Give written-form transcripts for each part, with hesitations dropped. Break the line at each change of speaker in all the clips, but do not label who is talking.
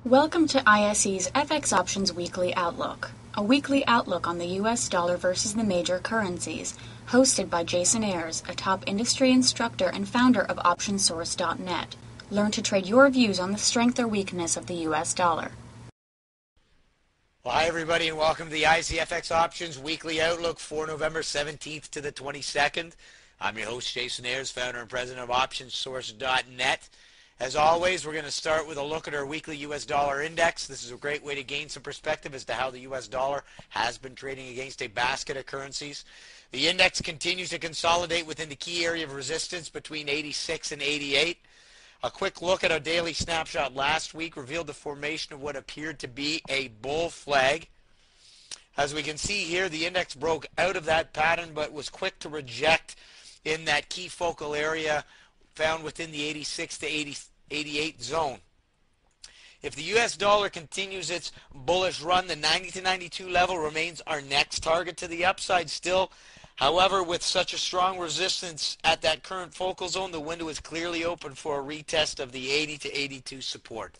Welcome to ISE's FX Options Weekly Outlook, a weekly outlook on the US dollar versus the major currencies, hosted by Jason Ayres, a top industry instructor and founder of OptionSource.net. Learn to trade your views on the strength or weakness of the US dollar.
Well, hi everybody and welcome to the ISE FX Options Weekly Outlook for November 17th to the 22nd. I'm your host Jason Ayres, founder and president of OptionSource.net. As always, we're going to start with a look at our weekly U.S. dollar index. This is a great way to gain some perspective as to how the U.S. dollar has been trading against a basket of currencies. The index continues to consolidate within the key area of resistance between 86 and 88. A quick look at our daily snapshot last week revealed the formation of what appeared to be a bull flag. As we can see here, the index broke out of that pattern but was quick to reject in that key focal area found within the 86 to 88 zone. If the US dollar continues its bullish run, the 90 to 92 level remains our next target to the upside still. However, with such a strong resistance at that current focal zone, the window is clearly open for a retest of the 80 to 82 support.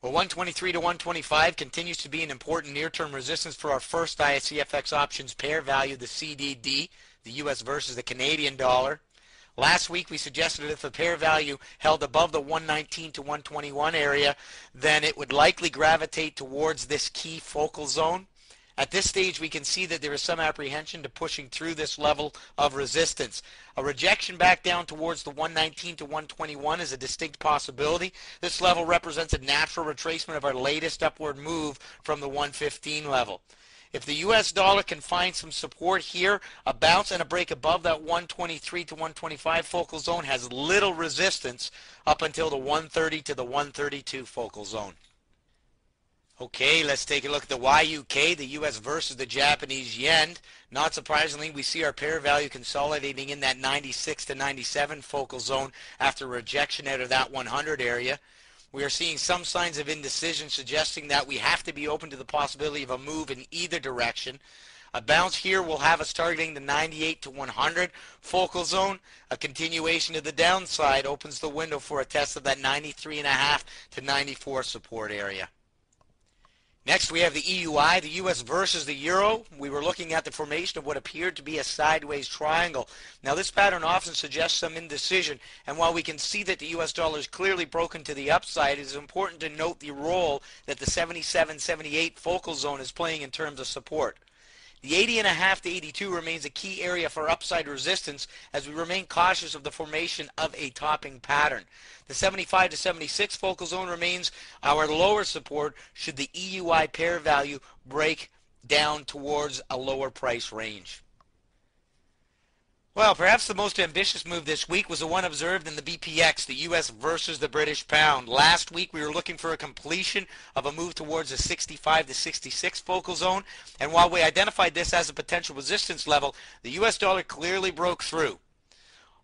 Well, 123 to 125 continues to be an important near-term resistance for our first ISE FX options pair value, the CDD, the US versus the Canadian dollar. Last week we suggested that if the pair value held above the 119 to 121 area, then it would likely gravitate towards this key focal zone. At this stage we can see that there is some apprehension to pushing through this level of resistance. A rejection back down towards the 119 to 121 is a distinct possibility. This level represents a natural retracement of our latest upward move from the 115 level. If the US dollar can find some support here, a bounce and a break above that 123 to 125 focal zone has little resistance up until the 130 to the 132 focal zone. Okay, let's take a look at the YUK, the US versus the Japanese yen. Not surprisingly, we see our pair value consolidating in that 96 to 97 focal zone after rejection out of that 100 area. We are seeing some signs of indecision suggesting that we have to be open to the possibility of a move in either direction. A bounce here will have us targeting the 98 to 100 focal zone. A continuation to the downside opens the window for a test of that 93.5 to 94 support area. Next we have the EUI, the US versus the Euro. We were looking at the formation of what appeared to be a sideways triangle. Now this pattern often suggests some indecision, and while we can see that the US dollar is clearly broken to the upside, it is important to note the role that the 77-78 focal zone is playing in terms of support. The 80.5 to 82 remains a key area for upside resistance as we remain cautious of the formation of a topping pattern. The 75 to 76 focal zone remains our lower support should the EUI pair value break down towards a lower price range. Well, perhaps the most ambitious move this week was the one observed in the BPX, the US versus the British pound. Last week we were looking for a completion of a move towards the 65 to 66 focal zone, and while we identified this as a potential resistance level, the US dollar clearly broke through.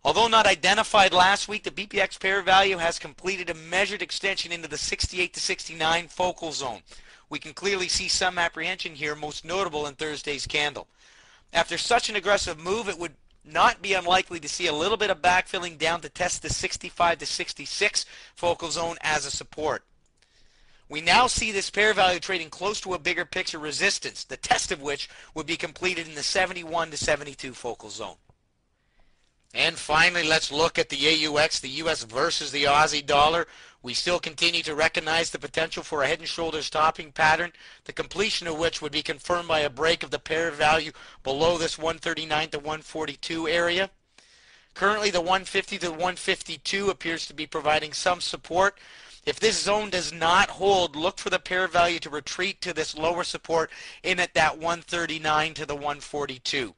Although not identified last week, the BPX pair value has completed a measured extension into the 68 to 69 focal zone. We can clearly see some apprehension here, most notable in Thursday's candle. After such an aggressive move, it would not be unlikely to see a little bit of backfilling down to test the 65 to 66 focal zone as a support. We now see this pair value trading close to a bigger picture resistance, the test of which would be completed in the 71 to 72 focal zone. And finally, let's look at the AUX, the US versus the Aussie dollar. We still continue to recognize the potential for a head and shoulders topping pattern, the completion of which would be confirmed by a break of the pair value below this 139 to 142 area. Currently, the 150 to 152 appears to be providing some support. If this zone does not hold, look for the pair value to retreat to this lower support in at that 139 to the 142.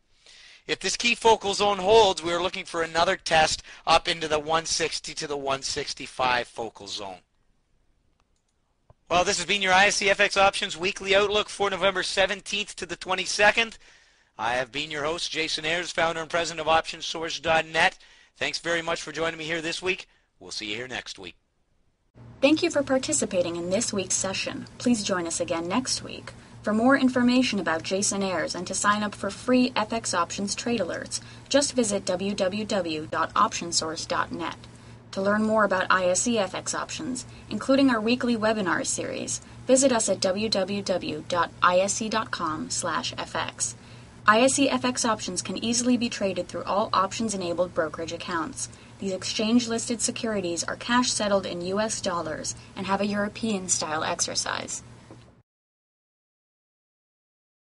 If this key focal zone holds, we are looking for another test up into the 160 to the 165 focal zone. Well, this has been your ISE FX Options Weekly Outlook for November 17th to the 22nd. I have been your host, Jason Ayres, founder and president of OptionSource.net. Thanks very much for joining me here this week. We'll see you here next week.
Thank you for participating in this week's session. Please join us again next week. For more information about Jason Ayres and to sign up for free FX Options trade alerts, just visit www.optionsource.net. To learn more about ISE FX options, including our weekly webinar series, visit us at www.ise.com/fx. ISE FX options can easily be traded through all options-enabled brokerage accounts. These exchange-listed securities are cash-settled in U.S. dollars and have a European-style exercise.